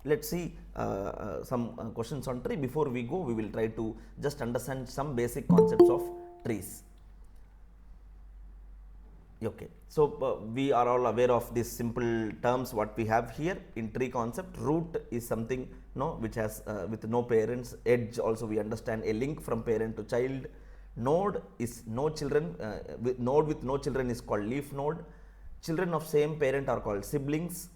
let's see some questions on tree. Before we go, we will try to just understand some basic concepts of trees. Okay, so we are all aware of these simple terms what we have here in tree concept. Root is something which has with no parents. Edge also we understand, a link from parent to child. Node is no children, node with no children is called leaf node. Children of same parent are called siblings.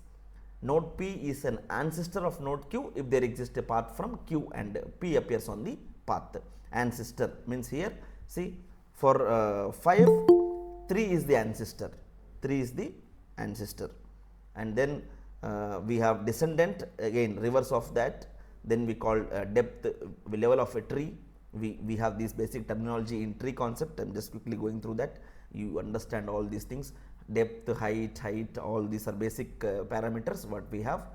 Node P is an ancestor of node Q if there exists a path from Q and P appears on the path. Ancestor means here, see, for 5, 3 is the ancestor, 3 is the ancestor, and then we have descendant, again reverse of that. Then we call depth, level of a tree. We have this basic terminology in tree concept. I am just quickly going through that, you understand all these things. Depth, height, all these are basic parameters what we have,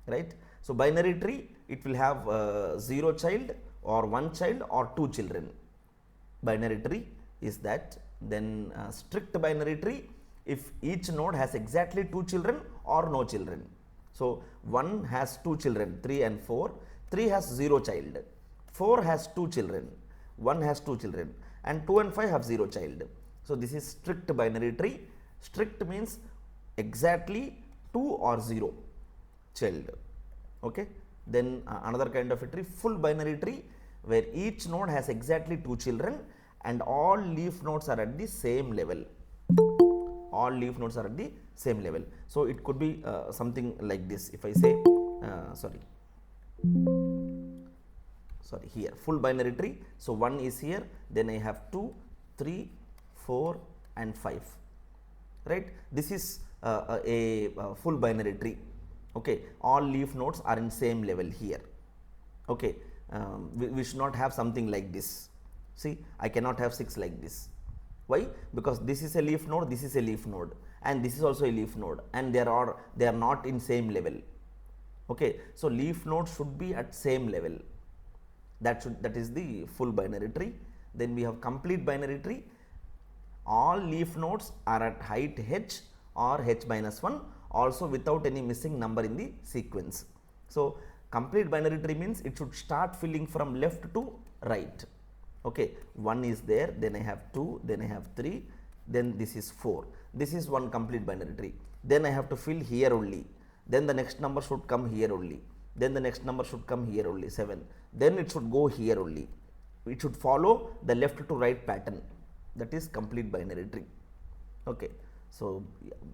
right? So binary tree, it will have 0 child or 1 child or 2 children. Binary tree is that. Then strict binary tree, if each node has exactly 2 children or no children. So 1 has 2 children, 3 and 4, 3 has 0 child, 4 has 2 children, 1 has 2 children, and 2 and 5 have 0 child. So this is strict binary tree. Strict means exactly 2 or 0 child. Okay. Then another kind of a tree, full binary tree, where each node has exactly 2 children and all leaf nodes are at the same level. All leaf nodes are at the same level. So it could be something like this. If I say, here full binary tree. So 1 is here, then I have 2, 3, 4 and 5. Right? This is a full binary tree. Okay, all leaf nodes are in same level here. Okay, we should not have something like this. See, I cannot have 6 like this. Why? Because this is a leaf node, this is a leaf node, and this is also a leaf node, and they are not in same level. Okay, so leaf nodes should be at same level. That is the full binary tree. Then we have complete binary tree. All leaf nodes are at height h or h minus 1, also without any missing number in the sequence. So complete binary tree means it should start filling from left to right. Okay, 1 is there, then I have 2, then I have 3, then this is 4. This is one complete binary tree. Then I have to fill here only. Then the next number should come here only. Then the next number should come here only, 7. Then it should go here only. It should follow the left to right pattern. That is complete binary tree. Okay, so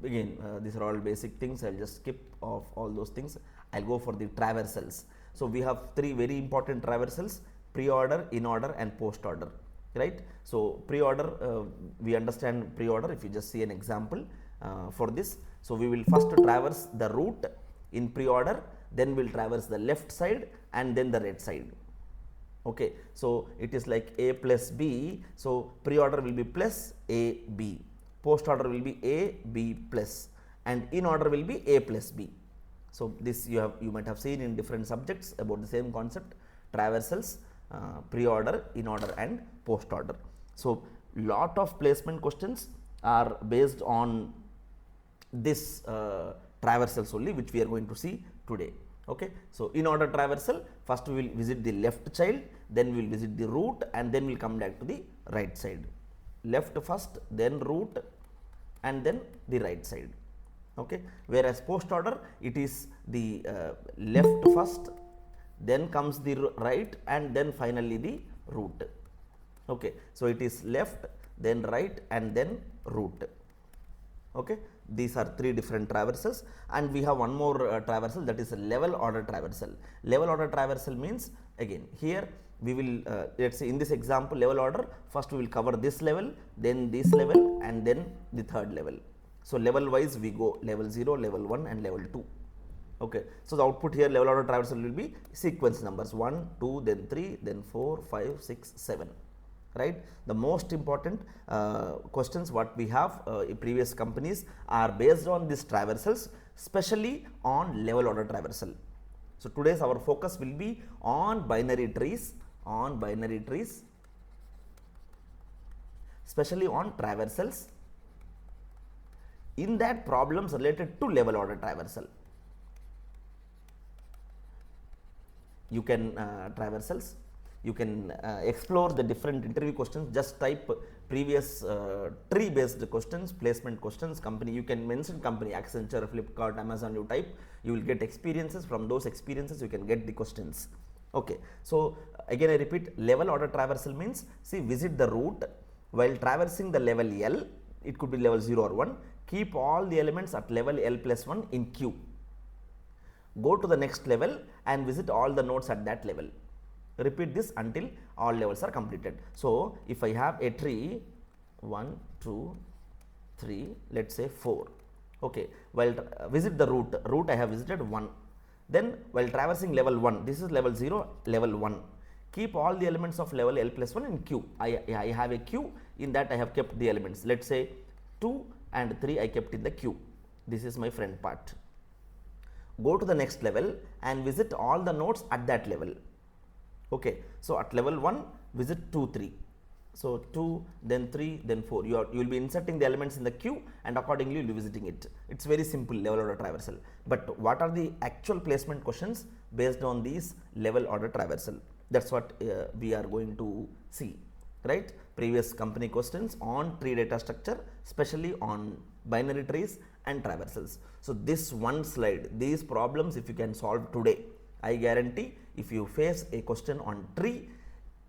again these are all basic things. I will just skip off all those things. I will go for the traversals. So we have 3 very important traversals: pre-order, in-order and post-order, right? So pre-order, we understand pre-order if you just see an example for this. So we will first traverse the root in pre-order, then we will traverse the left side and then the right side. Okay, so it is like A plus B. So pre-order will be plus A, B, post-order will be A, B plus, and in-order will be A plus B. So this you might have seen in different subjects about the same concept, traversals, pre-order, in-order and post-order. So lot of placement questions are based on this traversals only, which we are going to see today. Okay, so in-order traversal, first we will visit the left child, then we will visit the root, and then we will come back to the right side. Left first, then root, and then the right side. Okay, whereas post-order, it is the left first, then comes the right, and then finally the root. Okay, so it is left, then right, and then root. Okay, these are 3 different traversals, and we have one more traversal, that is a level order traversal. Level order traversal means, again here we will let's say in this example level order, first we will cover this level, then this level, and then the third level. So level wise we go level 0, level 1 and level 2. Okay, so the output here level order traversal will be sequence numbers 1, 2, then 3, then 4, 5, 6, 7. Right, the most important questions what we have in previous companies are based on these traversals, especially on level order traversal. So today's our focus will be on binary trees, especially on traversals. In that, problems related to level order traversal. you can traversals, you can explore the different interview questions. Just type previous tree based questions, placement questions, company, you can mention company, Accenture, Flipkart, Amazon, you type, you will get experiences. From those experiences you can get the questions. Okay, so again I repeat, level order traversal means, see, visit the route while traversing the level L, it could be level 0 or 1, keep all the elements at level L plus 1 in queue, go to the next level and visit all the nodes at that level. Repeat this until all levels are completed. So if I have a tree 1, 2, 3, let's say 4, okay, while visit the route I have visited 1, then while traversing level 1, this is level 0, level 1, keep all the elements of level L plus 1 in queue. I have a queue, in that I have kept the elements, let's say 2 and 3 I kept in the queue. This is my front part. Go to the next level and visit all the nodes at that level. Okay, so at level 1 visit 2, 3. So 2, then 3, then 4. You will be inserting the elements in the queue and accordingly you will be visiting it. It's very simple level order traversal. But what are the actual placement questions based on these level order traversal? That's what we are going to see, right? Previous company questions on tree data structure, especially on binary trees and traversals. So this one slide, these problems if you can solve today, I guarantee if you face a question on tree,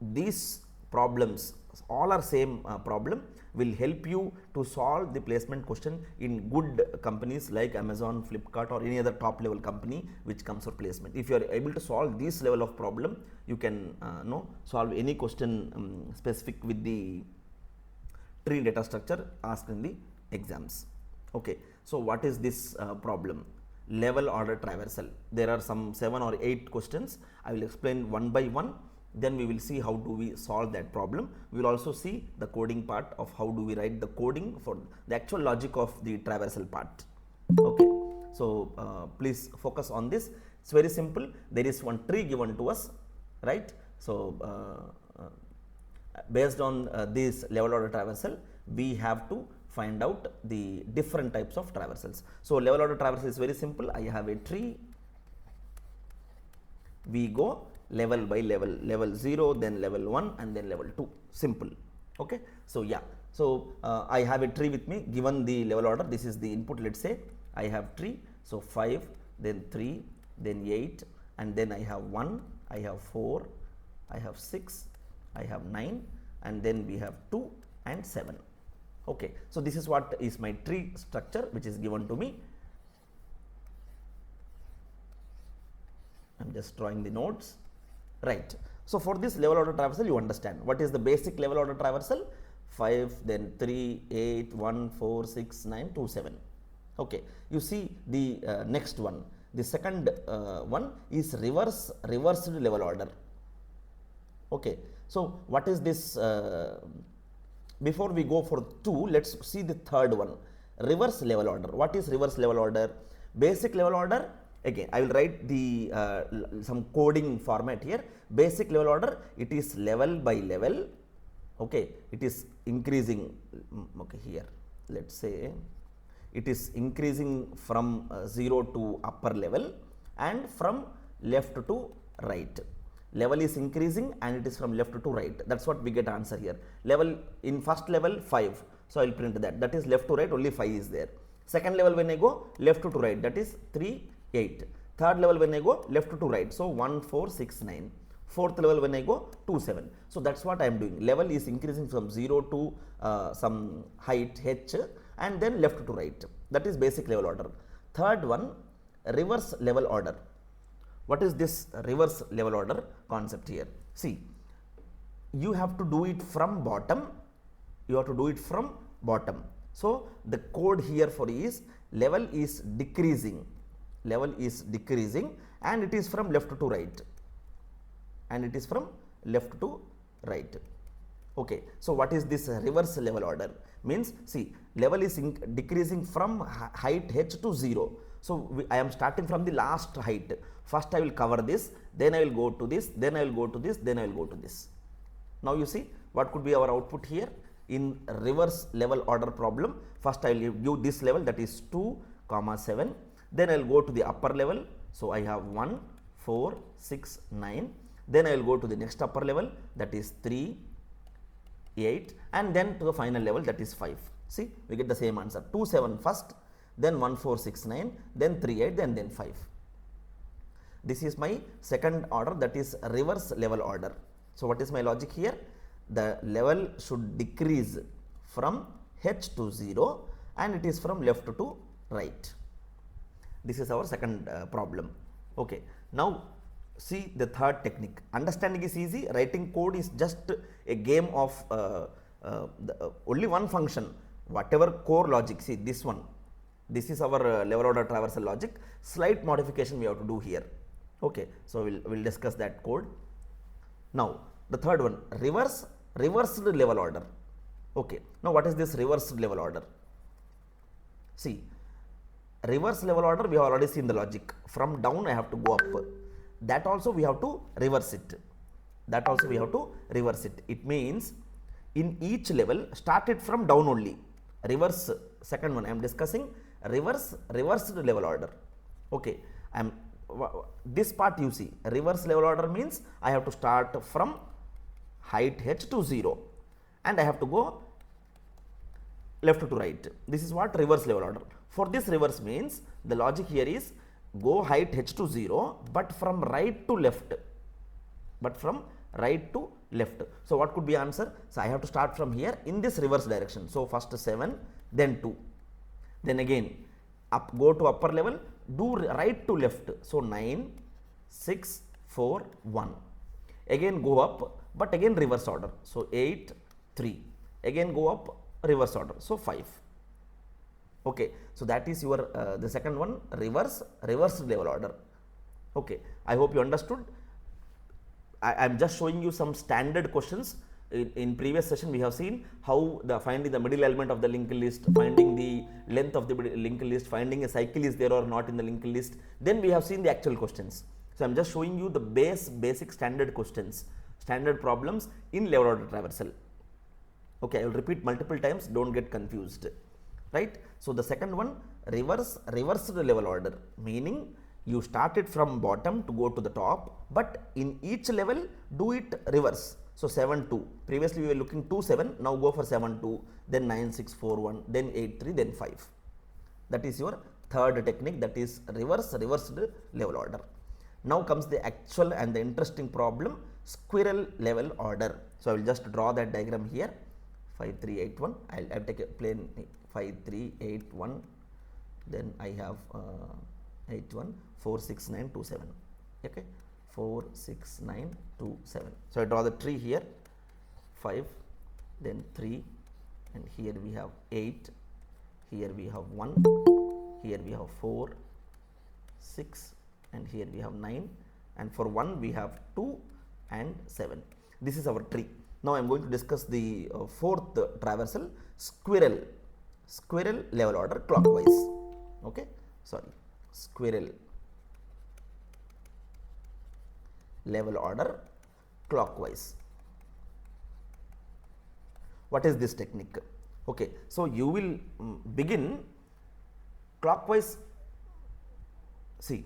these problems, all are same problem, will help you to solve the placement question in good companies like Amazon, Flipkart or any other top level company which comes for placement. If you are able to solve this level of problem, you can solve any question specific with the tree data structure asked in the exams. Okay, so what is this problem? Level order traversal. There are some 7 or 8 questions. I will explain one by one. Then we will see how do we solve that problem. We will also see the coding part of how do we write the coding for the actual logic of the traversal part. Okay, so please focus on this. It's very simple. There is one tree given to us, right? So based on this level order traversal, we have to find out the different types of traversals. So level order traversal is very simple. I have a tree, we go level by level, level 0, then level 1 and then level 2, simple. Okay, so yeah, so I have a tree with me, given the level order, this is the input. Let's say I have tree, so 5, then 3, then 8, and then I have 1, I have 4, I have 6, I have 9, and then we have 2 and 7. Okay, so this is what is my tree structure which is given to me. I'm just drawing the nodes, right? So for this level order traversal, you understand what is the basic level order traversal: 5, then 3, 8, 1, 4, 6, 9, 2, 7. Okay, you see the next one. The second one is reversed level order. Okay, so what is this? Before we go for 2, let's see the third one, reverse level order. What is reverse level order? Basic level order, again I will write the some coding format here. Basic level order, it is level by level. Okay, it is increasing. Okay, here let's say it is increasing from 0 to upper level and from left to right. Level is increasing and it is from left to right. That's what we get answer here. Level in first level 5, so I will print that. That is left to right, only 5 is there. Second level when I go left to right, that is 3, 8. Third level when I go left to right, so 1, 4, 6, 9. Fourth level when I go 2, 7. So that's what I am doing. Level is increasing from 0 to some height h and then left to right. That is basic level order. Third one, reverse level order. What is this reverse level order concept here? See, you have to do it from bottom. You have to do it from bottom. So the code here for is level is decreasing. Level is decreasing and it is from left to right. And it is from left to right. Okay, so what is this reverse level order? Means, see, level is decreasing from height h to 0. So I am starting from the last height. First I will cover this, then I will go to this, then I will go to this, then I will go to this. Now you see what could be our output here in reverse level order problem. First I will give this level, that is 2, 7. Then I will go to the upper level. So I have 1, 4, 6, 9. Then I will go to the next upper level, that is 3, 8, and then to the final level, that is 5. See, we get the same answer. 2, 7 first, then 1, 4, 6, 9, then 3, 8, then 5. This is my second order, that is reverse level order. So what is my logic here? The level should decrease from H to 0 and it is from left to right. This is our second problem. Okay. Now see the third technique. Understanding is easy, writing code is just a game of only one function. Whatever core logic, see this one, this is our level order traversal logic. Slight modification we have to do here. Okay, so we'll discuss that code. Now the third one, reversed level order. Okay, now what is this reversed level order? See, reverse level order we have already seen the logic. From down I have to go up. That also we have to reverse it. It means in each level started from down only. Reverse, second one I am discussing reversed level order. Okay, this part you see, reverse level order means I have to start from height h to 0 and I have to go left to right. This is what reverse level order. For this reverse means the logic here is go height h to 0 but from right to left. So what could be answer? So I have to start from here in this reverse direction. So first 7, then 2, then again up, go to upper level, do right to left. So 9, 6, 4, 1. Again go up, but again reverse order. So 8, 3. Again go up, reverse order. So 5. Okay, so that is your the second one, reverse level order. Okay, I hope you understood. I am just showing you some standard questions. In previous session we have seen how the finding the middle element of the linked list, finding the length of the linked list, finding a cycle is there or not in the linked list. Then we have seen the actual questions. So I am just showing you the basic standard questions, standard problems in level order traversal. Okay, I will repeat multiple times, don't get confused. Right? So the second one, reversed level order, meaning you started from bottom to go to the top, but in each level do it reverse. So 7, 2. Previously we were looking 2, 7. Now go for 7, 2. Then 9, 6, 4, 1. Then 8, 3. Then 5. That is your third technique. That is reversed level order. Now comes the actual and the interesting problem, squirrel level order. So I will just draw that diagram here. 5, 3, 8, 1. I'll take a plain 5, 3, 8, 1. Then I have 8, 1, 4, 6, 9, 2, 7. Okay. 4, 6, 9, 2, 7. So I draw the tree here, 5, then 3, and here we have 8, here we have 1, here we have 4, 6, and here we have 9, and for 1 we have 2 and 7. This is our tree. Now I am going to discuss the fourth traversal, squirrel level order clockwise. Okay, sorry, squirrel level order clockwise. What is this technique? Okay, so you will begin clockwise. See,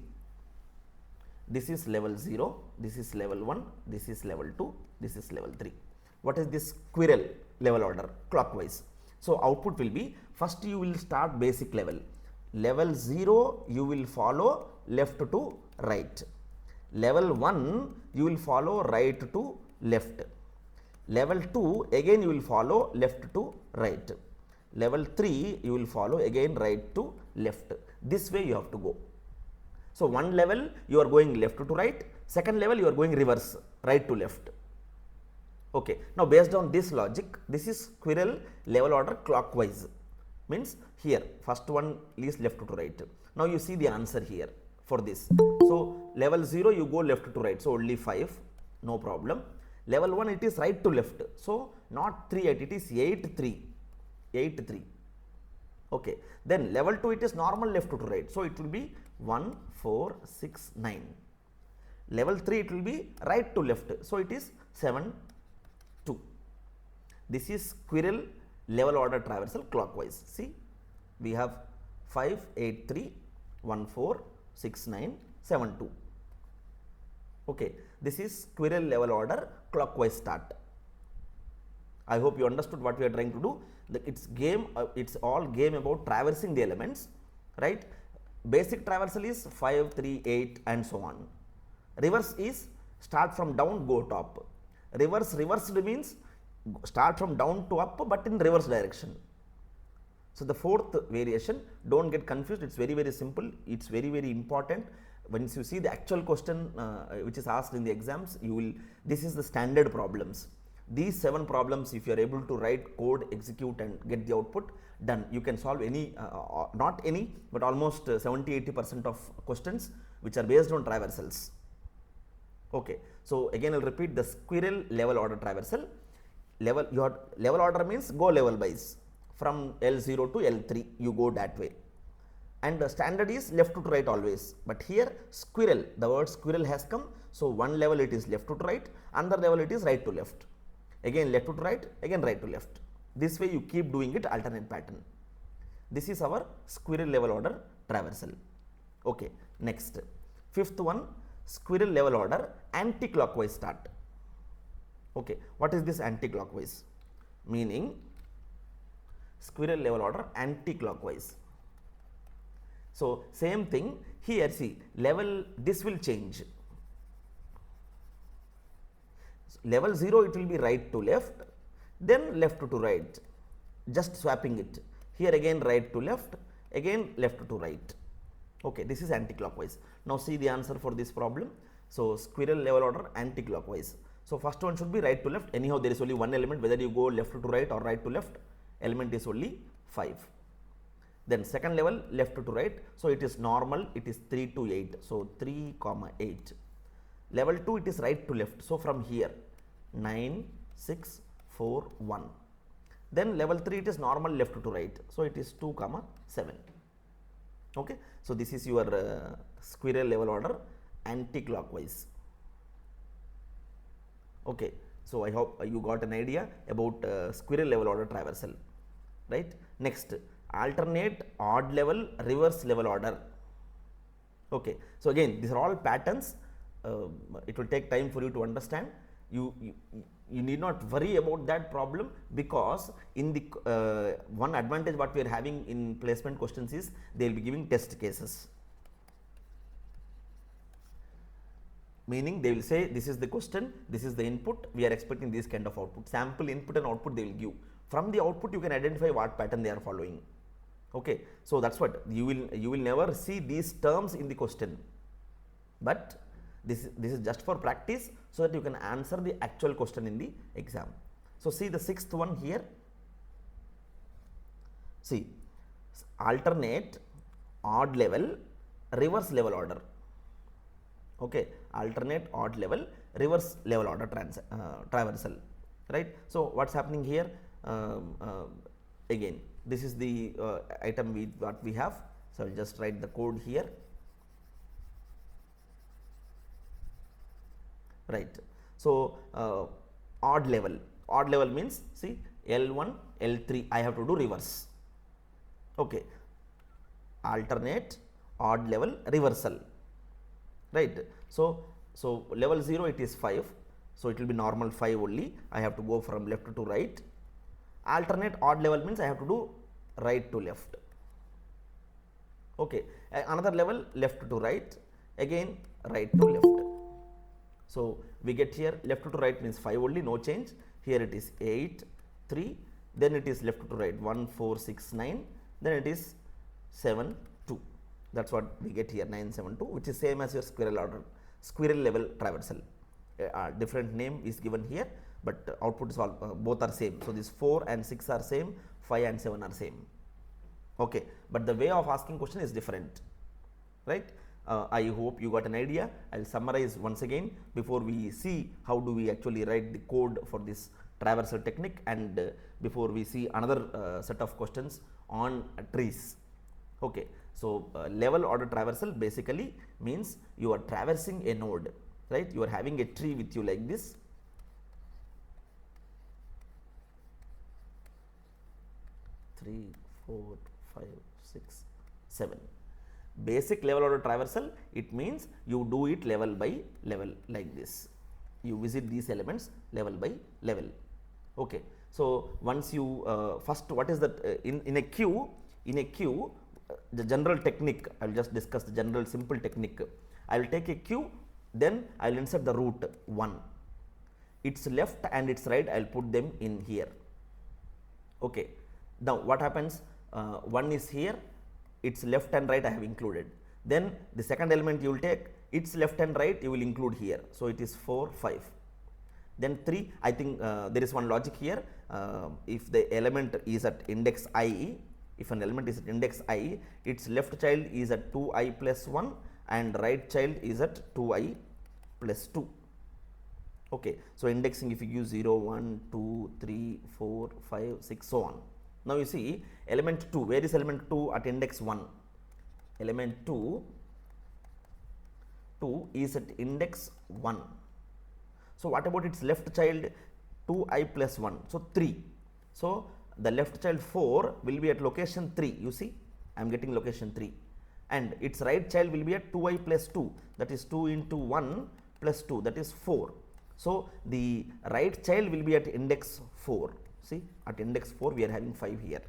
this is level 0, this is level 1, this is level 2, this is level 3. What is this squirrel level order clockwise? So output will be, first you will start basic level. Level 0 you will follow left to right. Level 1 you will follow right to left. Level 2 again you will follow left to right. Level 3 you will follow again right to left. This way you have to go. So one level you are going left to right, second level you are going reverse, right to left. Okay, now based on this logic, this is squirrel level order clockwise, means here first one is left to right. Now you see the answer here for this. So level 0 you go left to right, so only 5, no problem. Level 1 it is right to left, so not 3, 8, it is 8, 3, 8, 3. Okay, then level 2 it is normal left to right, so it will be 1, 4, 6, 9. Level 3 it will be right to left, so it is 7, 2. This is squirrel level order traversal clockwise. See, we have 5, 8, 3, 1, 4, 6, 9, 7, 2. Okay, this is squirrel level order clockwise start. I hope you understood what we are trying to do. It's game, it's all game about traversing the elements, right? Basic traversal is 5, 3, 8 and so on. Reverse is start from down, go top. Reversed means start from down to up but in reverse direction. So the fourth variation, don't get confused, it's very simple, it's very important. Once you see the actual question which is asked in the exams, you will, this is the standard problems. These 7 problems, if you are able to write code, execute and get the output, done. You can solve any, not any, but almost 70-80% of questions which are based on traversals. Okay, so again I'll repeat the squirrel level order traversal. Your level order means go level wise. From L0 to L3, you go that way. And the standard is left to right always. But here squirrel, the word squirrel has come. So one level it is left to right, another level it is right to left. Again left to right, again right to left. This way you keep doing it alternate pattern. This is our squirrel level order traversal. Okay, next. Fifth one, squirrel level order anti-clockwise start. Okay, what is this anti-clockwise? Meaning squirrel level order anti-clockwise. So same thing here, see level, this will change. Level 0 it will be right to left, then left to right, just swapping it. Here again right to left, again left to right. Okay, this is anti-clockwise. Now see the answer for this problem. So squirrel level order anti-clockwise. So first one should be right to left. Anyhow there is only one element, whether you go left to right or right to left, element is only 5. Then second level left to right, so it is normal, it is 3 to 8, so 3, 8. Level 2 it is right to left, so from here 9, 6, 4, 1. Then level 3 it is normal left to right, so it is 2, 7. Okay, so this is your squirrel level order anti-clockwise. Okay, so I hope you got an idea about squirrel level order traversal, right? Next, alternate odd level reverse level order. Okay, so again these are all patterns. It will take time for you to understand. You need not worry about that problem, because in the one advantage what we are having in placement questions is they will be giving test cases. Meaning they will say this is the question, this is the input, we are expecting this kind of output. Sample input and output they will give. From the output you can identify what pattern they are following. Okay, so that's what you will never see these terms in the question, but this is just for practice, so that you can answer the actual question in the exam. So see the sixth one here. See, alternate odd level reverse level order. Okay, alternate odd level reverse level order traversal, right? So what's happening here? Again this is the item what we have, so I'll just write the code here, right? So odd level means, see L1 L3 I have to do reverse. Okay, alternate odd level reversal, right? So level 0 it is 5, so it will be normal 5 only. I have to go from left to right. Alternate odd level means I have to do right to left. Okay, another level left to right, again right to left. So we get here left to right means 5 only, no change. Here it is 8, 3, then it is left to right 1, 4, 6, 9, then it is 7, 2. That's what we get here, 9, 7, 2, which is same as your squirrel level traversal. Different name is given here, but output is all both are same. So this 4 and 6 are same, 5 and 7 are same. Okay, but the way of asking question is different, right? I hope you got an idea. I'll summarize once again before we see how do we actually write the code for this traversal technique, and before we see another set of questions on trees. Okay, so level order traversal basically means you are traversing a node, right? You are having a tree with you like this. 3, 4, 5, 6, 7. Basic level order traversal, it means you do it level by level like this. You visit these elements level by level. Okay. So once you first, what is that in a queue? In a queue, the general technique, I will just discuss the general simple technique. I will take a queue, then I will insert the root 1. Its left and its right, I will put them in here. Okay. Now what happens? 1 is here, its left and right I have included. Then the second element you will take, its left and right you will include here. So it is 4, 5. Then 3, I think there is one logic here. If the element is at index I, if an element is at index I, its left child is at 2i plus 1 and right child is at 2i plus 2. Okay. So indexing, if you use 0, 1, 2, 3, 4, 5, 6, so on. Now you see element 2, where is element 2? At index 1. Element 2 is at index 1. So what about its left child? 2i plus 1, so 3. So the left child 4 will be at location 3, you see, I am getting location 3, and its right child will be at 2i plus 2, that is 2 into 1 plus 2, that is 4. So the right child will be at index 4. See, at index 4 we are having 5 here,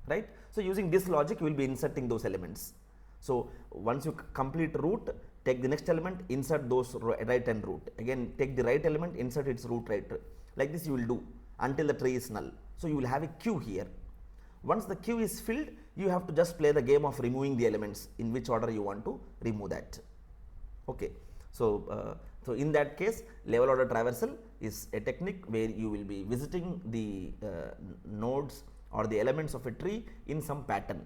right? So using this logic, we will be inserting those elements. So once you complete root, take the next element, insert those right and root. Again, take the right element, insert its root right. Like this you will do until the tree is null. So you will have a queue here. Once the queue is filled, you have to just play the game of removing the elements in which order you want to remove that. Okay. So so in that case, level order traversal is a technique where you will be visiting the nodes or the elements of a tree in some pattern.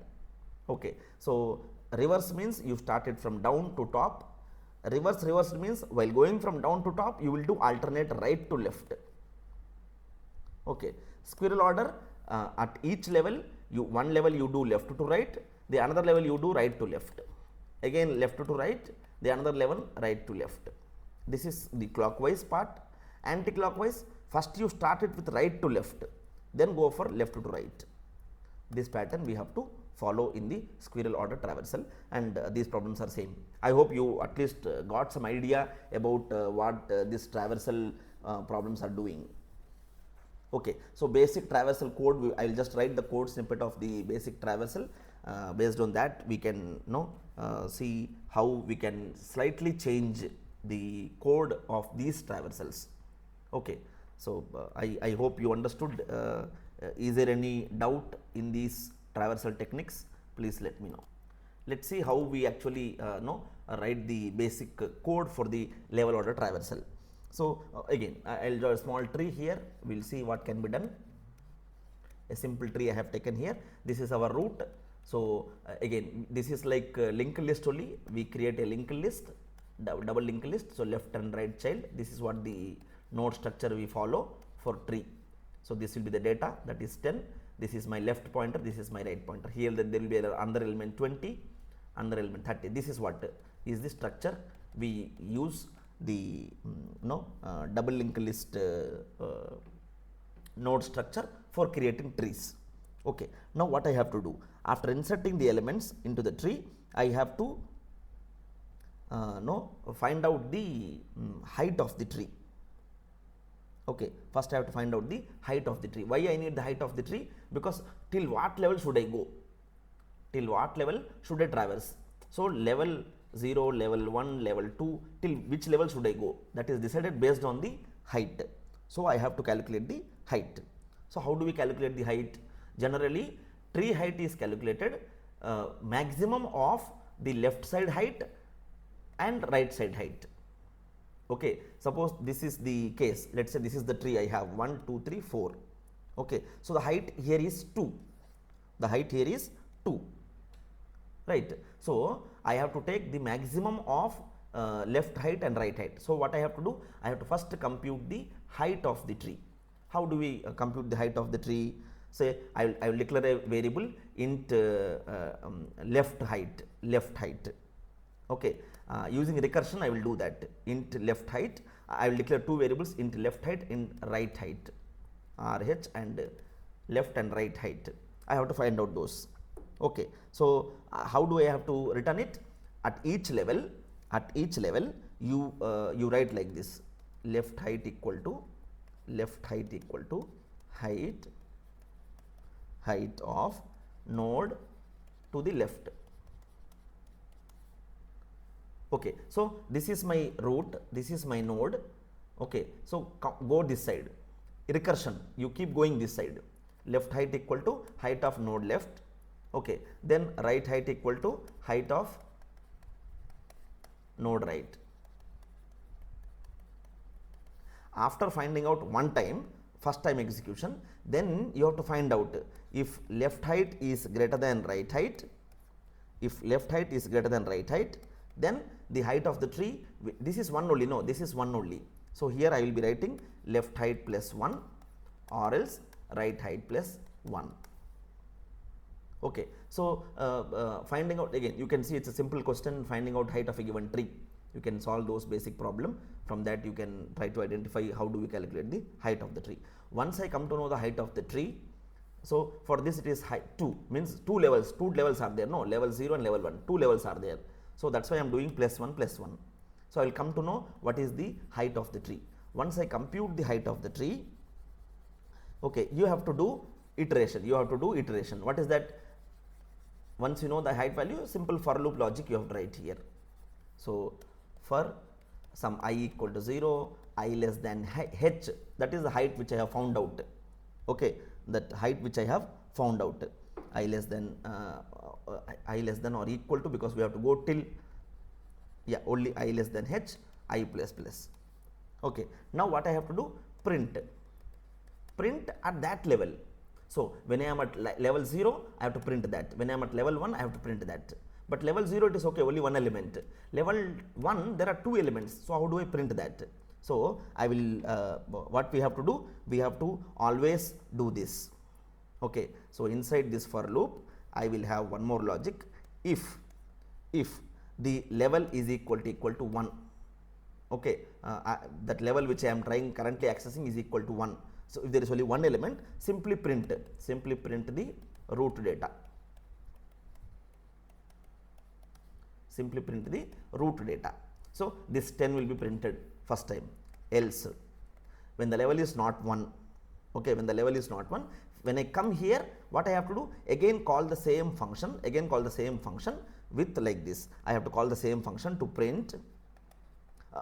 Okay. So reverse means you started from down to top. Reverse means while going from down to top, you will do alternate right to left. Okay. Squirrel order, at each level, one level you do left to right, the another level you do right to left. Again left to right, the another level right to left. This is the clockwise part. Anti-clockwise, first you start it with right to left, then go for left to right. This pattern we have to follow in the squirrel order traversal, and these problems are same. I hope you at least got some idea about what this traversal problems are doing. Okay. So basic traversal code, I will just write the code snippet of the basic traversal. Based on that, we can see how we can slightly change the code of these traversals. Okay. So I hope you understood. Is there any doubt in these traversal techniques? Please let me know. Let's see how we actually write the basic code for the level order traversal. So again, I'll draw a small tree here. We'll see what can be done. A simple tree I have taken here. This is our root. So again, this is like linked list only. We create a linked list, double linked list. So left and right child. This is what the node structure we follow for tree. So this will be the data, that is 10. This is my left pointer. This is my right pointer. Here there will be another element 20, another element 30. This is what is the structure we use. The double linked list node structure for creating trees. Okay. Now what I have to do, after inserting the elements into the tree, I have to find out the height of the tree. Okay. First I have to find out the height of the tree. Why I need the height of the tree? Because till what level should I go? Till what level should I traverse? So level 0, level 1, level 2, till which level should I go? That is decided based on the height. So I have to calculate the height. So how do we calculate the height? Generally, tree height is calculated maximum of the left side height and right side height. Okay. Suppose this is the case. Let's say this is the tree I have 1, 2, 3, 4. Okay. So the height here is 2. The height here is 2. Right. So I have to take the maximum of left height and right height. So what I have to do? I have to first compute the height of the tree. How do we compute the height of the tree? Say I will declare a variable int left height. Okay. Using recursion I will do that. Int left height. I will declare two variables, int left height, int right height, RH, and left and right height. I have to find out those. Okay, so how do I have to return it? At each level, you write like this: left height equal to height of node to the left. Okay, so this is my root, this is my node. Okay, so go this side, recursion, you keep going this side. Left height equal to height of node left. Okay, then right height equal to height of node right. After finding out one time, first time execution, then you have to find out if left height is greater than right height. If left height is greater than right height, then the height of the tree, this is 1 only, no, this is 1 only. So here I will be writing left height plus 1 or else right height plus 1. Okay, so finding out, again you can see it's a simple question, finding out height of a given tree. You can solve those basic problem. From that you can try to identify how do we calculate the height of the tree. Once I come to know the height of the tree, so for this it is height 2, means two levels are there, no, level 0 and level 1, 2 levels are there. So that's why I am doing plus 1 plus 1. So I will come to know what is the height of the tree. Once I compute the height of the tree, okay, you have to do iteration. What is that? Once you know the height value, simple for loop logic you have to write here. So for some I equal to 0, I less than h, that is the height which I have found out. Okay, that height which I have found out, I less than or equal to, because we have to go till, yeah, only I less than h, I plus plus. Okay, now what I have to do? Print at that level. So when I am at level 0, I have to print that. When I am at level 1, I have to print that. But level 0 it is okay, only one element. Level 1 there are two elements, so how do I print that? So I will what we have to do, we have to always do this. Okay, so inside this for loop I will have one more logic. If the level is equal to 1, okay, that level which I am trying currently accessing is equal to 1. So if there is only one element, simply print the root data. So this 10 will be printed first time. Else, when the level is not 1, okay, when I come here, what I have to do? Again call the same function, with like this. I have to call the same function to print,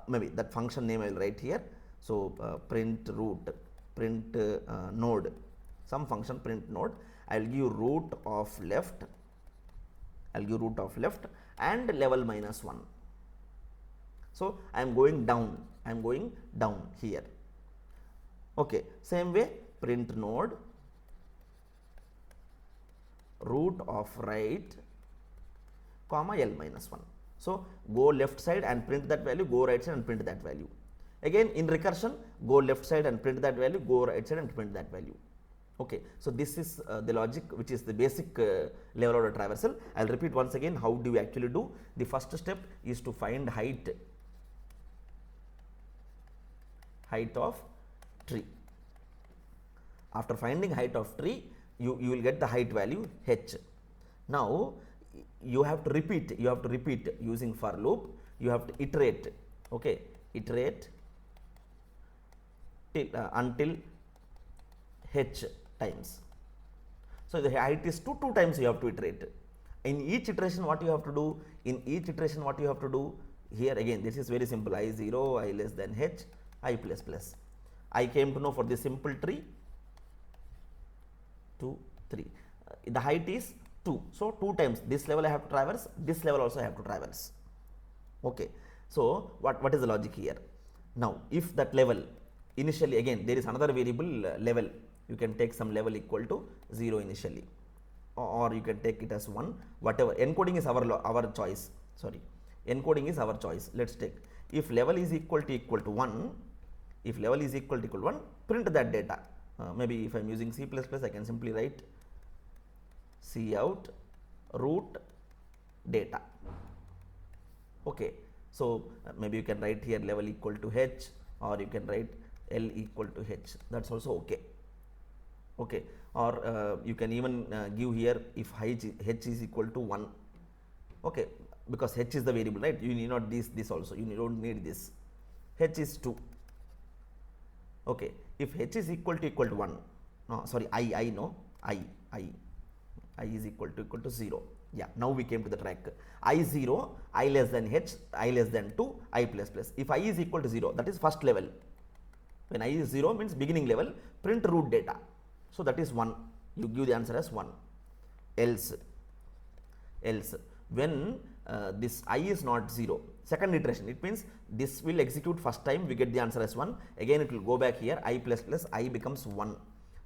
maybe that function name I will write here. So print root, print node, some function print node. I will give root of left, and level minus 1. So I am going down, here. Okay, same way, print node, root of right, comma L minus 1. So go left side and print that value, go right side and print that value. Again in recursion, go left side and print that value, go right side and print that value. Okay, so this is the logic which is the basic level order traversal. I will repeat once again how do we actually do. The first step is to find height of tree. After finding height of tree, you will get the height value h. Now you have to repeat using for loop. You have to iterate, okay, till, until h times. So the height is 2 times you have to iterate. In each iteration what you have to do? Here again this is very simple, I0, I less than h, I plus plus. I came to know for this simple tree 2, 3. The height is 2. So 2 times this level I have to traverse, this level also I have to traverse. Okay. So what is the logic here? Now if that level initially, again there is another variable level, you can take some level equal to 0 initially, or you can take it as 1, whatever. Encoding is our choice. Let's take, if level is equal to 1, print that data. Maybe if I am using C++, I can simply write cout root data. Okay, so maybe you can write here level equal to h, or you can write L equal to h. That's also okay. okay, or you can even give here if h is equal to 1, okay, because h is the variable, right? You need not this also, you don't need this. H is 2, okay. If h is equal to 1, no sorry, I no, I is equal to 0. Yeah, now we came to the track. I 0, I less than h, I less than 2, I plus plus. If I is equal to 0, that is first level. When I is 0 means beginning level, print root data. So that is 1. You give the answer as 1. Else when this I is not 0, second iteration, it means this will execute first time, we get the answer as 1. Again it will go back here, I plus plus, I becomes 1.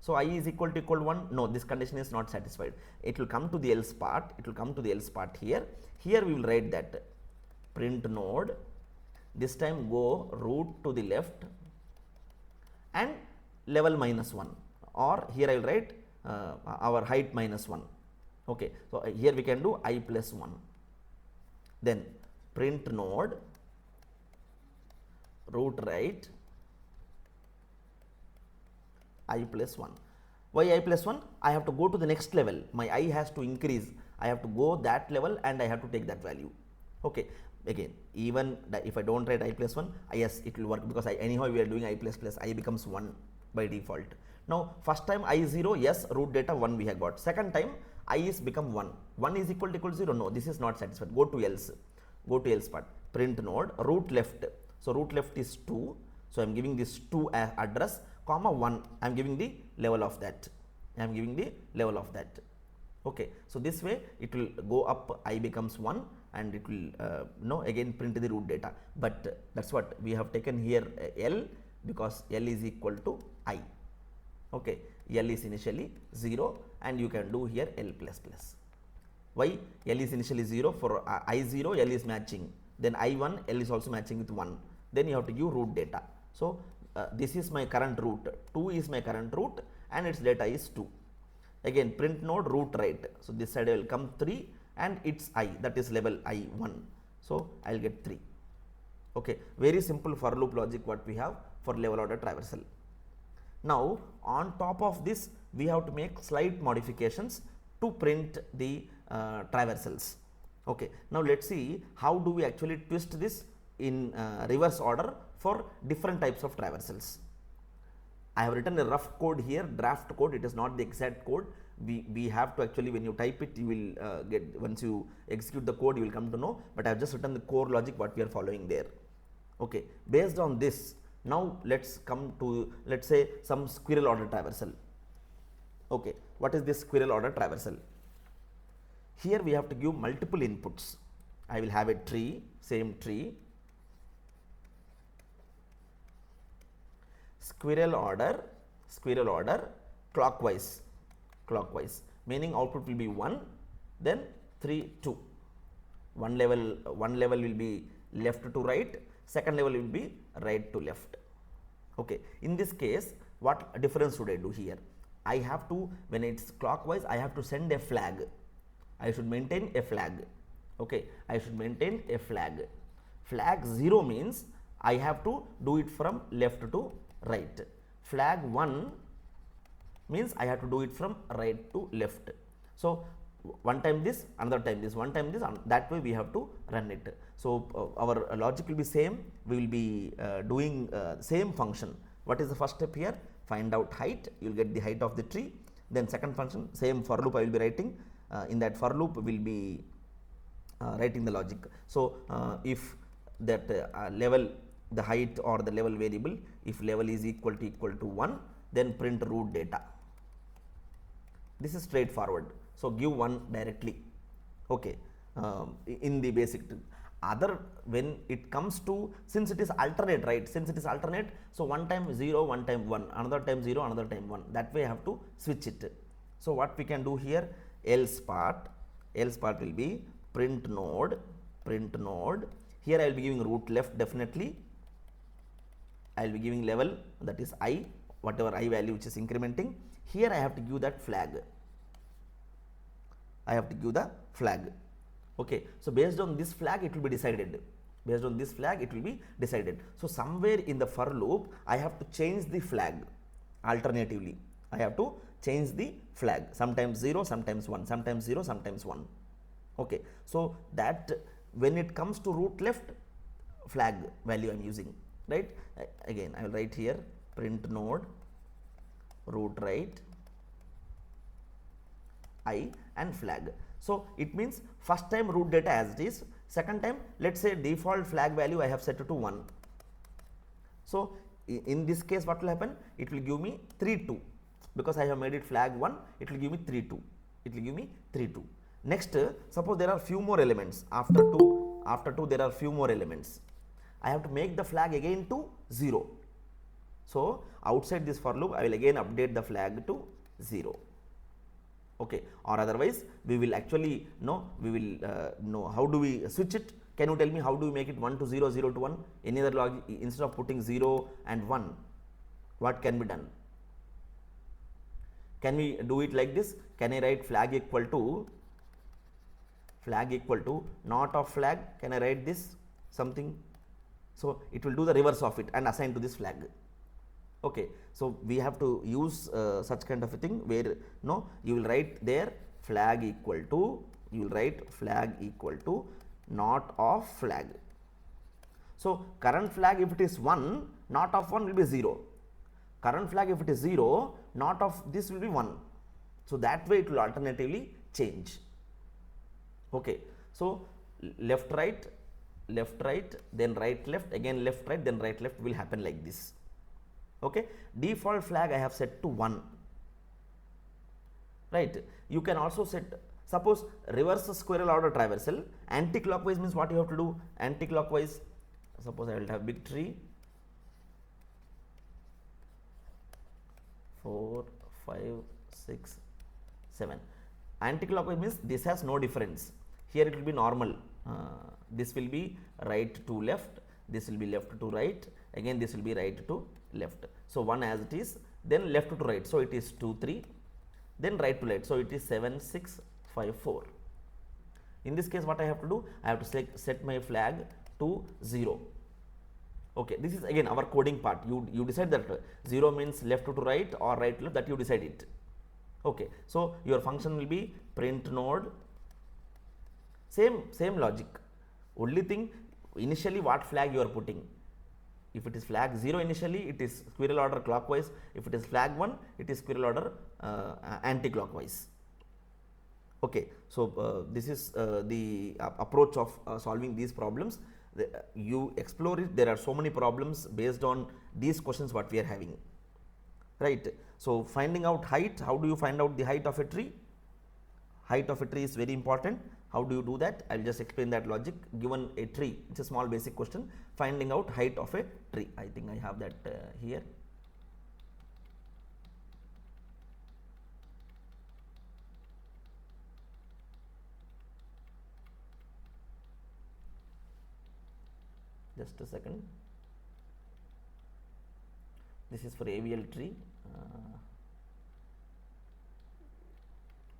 So I is equal to 1. No, this condition is not satisfied. It will come to the else part. It will come to the else part here. Here we will write that print node. This time go root to the left and level minus 1. Or here I will write our height minus 1. Okay. So here we can do I plus 1. Then print node root right I plus 1. Why I plus 1? I have to go to the next level. My I has to increase. I have to go that level and I have to take that value. Okay. Again, even if I don't write I plus 1, yes, it will work, because anyhow we are doing I plus plus, I becomes 1 by default. Now, first time I is 0, yes, root data 1 we have got. Second time I is become 1. 1 is equal to 0. No, this is not satisfied. Go to else. Go to else part. Print node root left. So root left is 2. So I am giving this 2 address, comma 1. I am giving the level of that. I am giving the level of that. Okay. So this way it will go up, I becomes 1, and it will again print the root data. But that's what we have taken here L, because L is equal to I. Okay. L is initially 0 and you can do here L plus plus. Why? L is initially 0, for I0 L is matching, then I1 L is also matching with 1. Then you have to give root data. So this is my current root, 2 is my current root and its data is 2. Again print node root right. So this side will come 3 and its I, that is level I1. So I will get 3. Okay, very simple for loop logic what we have for level order traversal. Now on top of this we have to make slight modifications to print the traversals. Okay, now let's see how do we actually twist this in reverse order for different types of traversals. I have written a rough code here, draft code. It is not the exact code. We have to actually, when you type it, you will get, once you execute the code, you will come to know. But I have just written the core logic what we are following there. Okay, based on this, now let's come to, let's say, some squirrel order traversal. Okay, what is this squirrel order traversal? Here we have to give multiple inputs. I will have a tree, same tree, squirrel order clockwise, meaning output will be 1, then 3, 2. One level will be left to right, second level will be right to left. Okay, in this case what difference should I do here? I have to, when it's clockwise, I have to send a flag. I should maintain a flag. Okay, I should maintain a flag. Flag 0 means I have to do it from left to right. Flag 1 means I have to do it from right to left. So one time this, another time this, one time this, that way we have to run it. So our logic will be same. We will be doing same function. What is the first step here? Find out height. You will get the height of the tree. Then second function, same for loop I will be writing. In that for loop we will be writing the logic. So if that level, the height or the level variable, if level is equal to 1, then print root data. This is straightforward. So give 1 directly. Okay, in the basic. Other, when it comes to, since it is alternate, right? Since it is alternate, so one time 0, one time 1, another time 0, another time 1. That way I have to switch it. So what we can do here? Else part will be print node. Here I will be giving root left definitely. I will be giving level, that is I, whatever I value which is incrementing. Here I have to give that flag. Okay, so based on this flag it will be decided. So somewhere in the for loop I have to change the flag alternatively. I have to change the flag, sometimes 0, sometimes 1, sometimes 0, sometimes 1. Okay, so that when it comes to root left, flag value I am using, right? Again I will write here print node root right I and flag. So it means first time root data as it is, second time let's say default flag value I have set to 1. So in this case what will happen, it will give me 3 2, because I have made it flag 1, it will give me 3 2, it will give me 3 2. Next, suppose there are few more elements after 2 there are few more elements, I have to make the flag again to 0. So outside this for loop I will again update the flag to 0. Okay, or otherwise we will actually know how do we switch it. Can you tell me how do we make it 1 to 0, 0 to 1? Any other logic, instead of putting 0 and 1, what can be done? Can we do it like this? Can I write flag equal to not of flag? Can I write this something? So it will do the reverse of it and assign to this flag. Okay, so we have to use such kind of a thing where you will write there flag equal to, you will write flag equal to not of flag. So current flag if it is 1, not of 1 will be 0. Current flag if it is 0, not of this will be 1. So that way it will alternatively change. Okay, so left right, then right left, again left right, then right left will happen like this. Okay, default flag I have set to 1, right? You can also set, suppose reverse squirrel order traversal, anti-clockwise means what you have to do? Anti-clockwise, suppose I will have big tree 4 5 6 7. Anti-clockwise means this has no difference. Here it will be normal, this will be right to left, this will be left to right, again this will be right to left. So 1 as it is, then left to right, so it is 2 3, then right to left, so it is 7 6 5 4. In this case what I have to do? I have to set my flag to 0. Okay, this is again our coding part. You decide that 0 means left to right or right to left, that you decide it. Okay, so your function will be print node, same logic, only thing initially what flag you are putting. If it is flag 0 initially, it is squirrel order clockwise. If it is flag 1, it is squirrel order anti-clockwise. Okay, so this is the approach of solving these problems. You explore it. There are so many problems based on these questions what we are having, right? So finding out height, how do you find out the height of a tree? Height of a tree is very important. How do you do that? I will just explain that logic. Given a tree, it's a small basic question, finding out height of a tree. I think I have that here. Just a second. This is for AVL tree.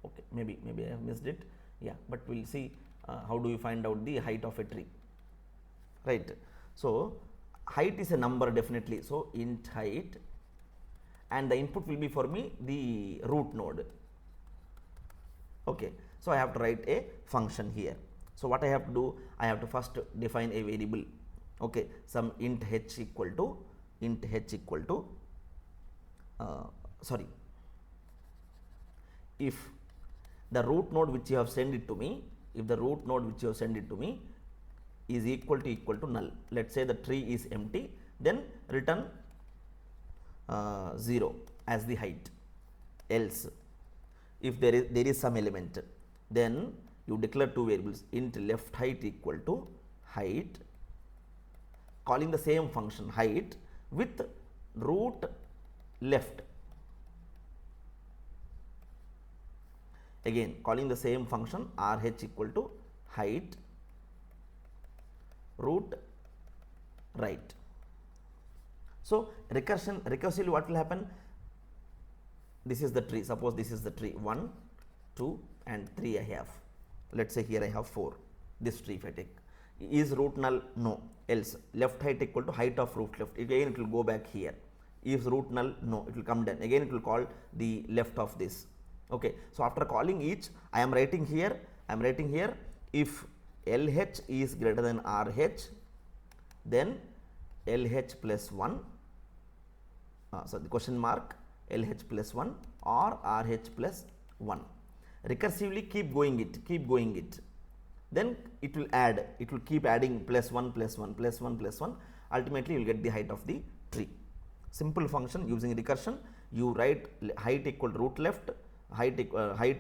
Okay, maybe I have missed it. Yeah, but we'll see how do you find out the height of a tree, right? So height is a number definitely. So int height, and the input will be for me the root node. Okay, so I have to write a function here. So what I have to do? I have to first define a variable. Okay, some int h equal to if the root node which you have sent it to me, if the root node which you have sent it to me is equal to null, let's say the tree is empty, then return 0 as the height. Else if there is some element, then you declare two variables, int left height equal to height, calling the same function height with root left, again calling the same function rh equal to height root right. So recursively what will happen? This is the tree, suppose this is the tree 1 2 and 3 I have, let's say here I have 4, this tree if I take. Is root null? No. Else left height equal to height of root left, again it will go back here. Is root null? No, it will come down. Again it will call the left of this. Okay. So after calling each, I am writing here, if LH is greater than RH, then LH plus 1, so the question mark, LH plus 1 or RH plus 1. Recursively keep going it. Then it will add, it will keep adding plus 1 plus 1 plus 1 plus 1. Ultimately you will get the height of the tree. Simple function using recursion. You write height equal to root left, height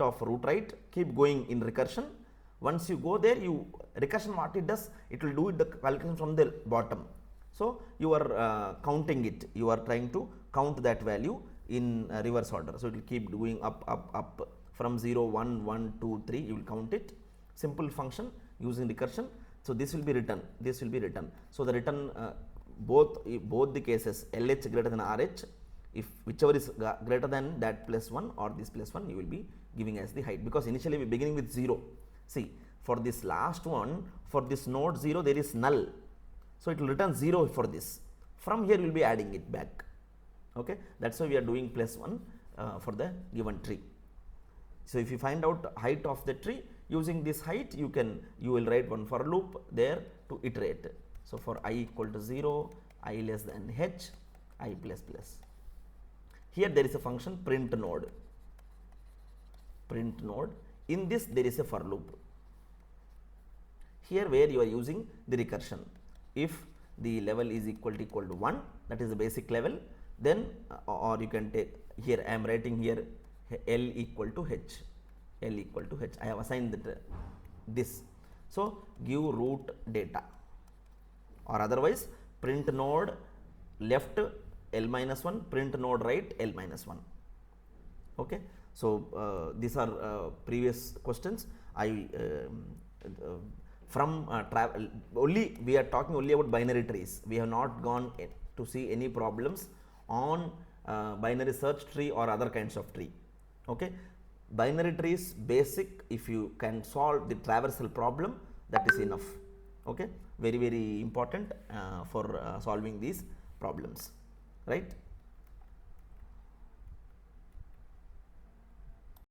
of root right, keep going in recursion. Once you go there, you recursion what it does, it will do the calculation from the bottom. So you are counting it, you are trying to count that value in reverse order. So it will keep doing up from 0, 1, 1, 2, 3, you will count it. Simple function using recursion. So this will be written, So the return both the cases, LH greater than RH, if whichever is greater than that plus 1 or this plus 1, you will be giving as the height, because initially we are beginning with 0. See, for this last one, for this node 0 there is null, so it will return 0 for this. From here we will be adding it back. Okay, that's why we are doing plus 1 for the given tree. So if you find out height of the tree, using this height you will write one for loop there to iterate. So for I equal to 0, I less than h, I plus plus. Here there is a function print node. In this there is a for loop. Here where you are using the recursion. If the level is equal to 1, that is the basic level, then or you can take here, I am writing here L equal to h. I have assigned that this. So give root data, or otherwise print node left L minus 1, print node right L minus 1. Okay. So these are previous questions. From travel only, we are talking only about binary trees. We have not gone to see any problems on binary search tree or other kinds of tree. Okay, binary trees basic, if you can solve the traversal problem, that is enough. Okay, very important for solving these problems, right?